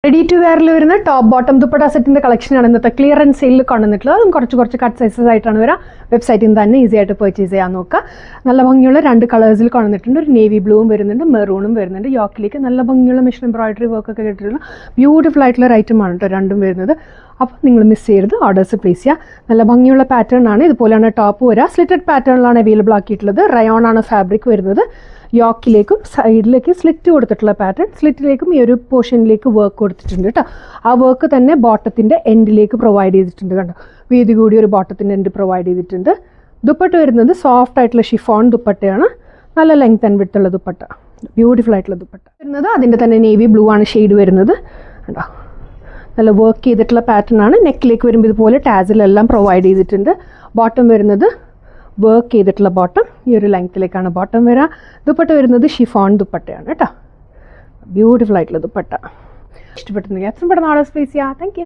Ready to വെയറിൽ വരുന്ന top bottom dupatta സെറ്റിൻ്റെ കളക്ഷനാണ് ഇന്നത്തെ ക്ലിയറൻസ് സെയിലിൽ കൊണ്ടുവന്നിട്ടുള്ളത്. അതും കുറച്ച് കട്ട് സൈസസ് ആയിട്ടാണ് വരിക. വെബ്സൈറ്റിൽ നിന്ന് തന്നെ ഈസി ആയിട്ട് പർച്ചേസ് ചെയ്യാൻ നോക്കുക. നല്ല ഭംഗിയുള്ള 2 കളേഴ്സിൽ കൊണ്ടുവന്നിട്ടുണ്ട്. ഒരു നേവി ബ്ലൂവും വരുന്നുണ്ട്, മെറൂണും വരുന്നുണ്ട്. യോക്കിലേക്ക് നല്ല ഭംഗിയുള്ള മെഷീൻ എംബ്രോയിഡറി വർക്കൊക്കെ കിട്ടിയിട്ടുള്ള ബ്യൂട്ടിഫുൾ ആയിട്ടുള്ള ഒരു ഐറ്റമാണ് കേട്ടോ രണ്ടും വരുന്നത്. അപ്പോൾ നിങ്ങൾ മിസ് ചെയ്യരുത്, ഓർഡേഴ്സ് പ്ലേസ് ചെയ്യുക. നല്ല ഭംഗിയുള്ള പാറ്റേൺ ആണ്. ഇതുപോലെയാണ് ടോപ്പ് വരിക. സ്ലിറ്റഡ് പാറ്റേണിലാണ് അവൈലബിൾ ആക്കിയിട്ടുള്ളത്. റയോൺ ആണ് ഫാബ്രിക് വരുന്നത്. യോക്കിലേക്കും സൈഡിലേക്ക് സ്ലിറ്റ് കൊടുത്തിട്ടുള്ള പാറ്റേൺ, സ്ലിറ്റിലേക്കും ഈ ഒരു പോർഷനിലേക്ക് വർക്ക് കൊടുത്തിട്ടുണ്ട് കേട്ടോ. ആ വർക്ക് തന്നെ ബോട്ടത്തിൻ്റെ എൻഡിലേക്ക് പ്രൊവൈഡ് ചെയ്തിട്ടുണ്ട് കണ്ടോ. വീതി കൂടി ഒരു ബോട്ടത്തിൻ്റെ എൻഡ് പ്രൊവൈഡ് ചെയ്തിട്ടുണ്ട്. ദുപ്പട്ട വരുന്നത് സോഫ്റ്റ് ആയിട്ടുള്ള ഷിഫോൺ ദുപ്പട്ടയാണ്. നല്ല ലെങ്ത് ആൻഡ് വിഡ്ത്തുള്ള ദുപ്പട്ട, ബ്യൂട്ടിഫുൾ ആയിട്ടുള്ള ദുപ്പട്ട വരുന്നത്. അതിൻ്റെ തന്നെ നേവി ബ്ലൂ ആണ് ഷെയ്ഡ് വരുന്നത് കേട്ടോ. നല്ല വർക്ക് ചെയ്തിട്ടുള്ള പാറ്റേൺ ആണ്. നെക്കിലേക്ക് വരുമ്പോൾ ഇതുപോലെ ടാസിലെല്ലാം പ്രൊവൈഡ് ചെയ്തിട്ടുണ്ട്. ബോട്ടം വരുന്നത് വർക്ക് ചെയ്തിട്ടുള്ള ബോട്ടം, ഈ ഒരു ലെങ്ത്തിലേക്കാണ് ബോട്ടം വരിക. ദുപ്പട്ട വരുന്നത് ഷിഫോൺ ദുപ്പട്ടയാണ് കേട്ടോ. ബ്യൂട്ടിഫുൾ ആയിട്ടുള്ള ദുപ്പട്ട. ഇഷ്ടപ്പെട്ടെന്ന് പെട്ടെന്ന് ഓർഡേഴ്സ് പ്ലേസ് ചെയ്യാം. Thank you.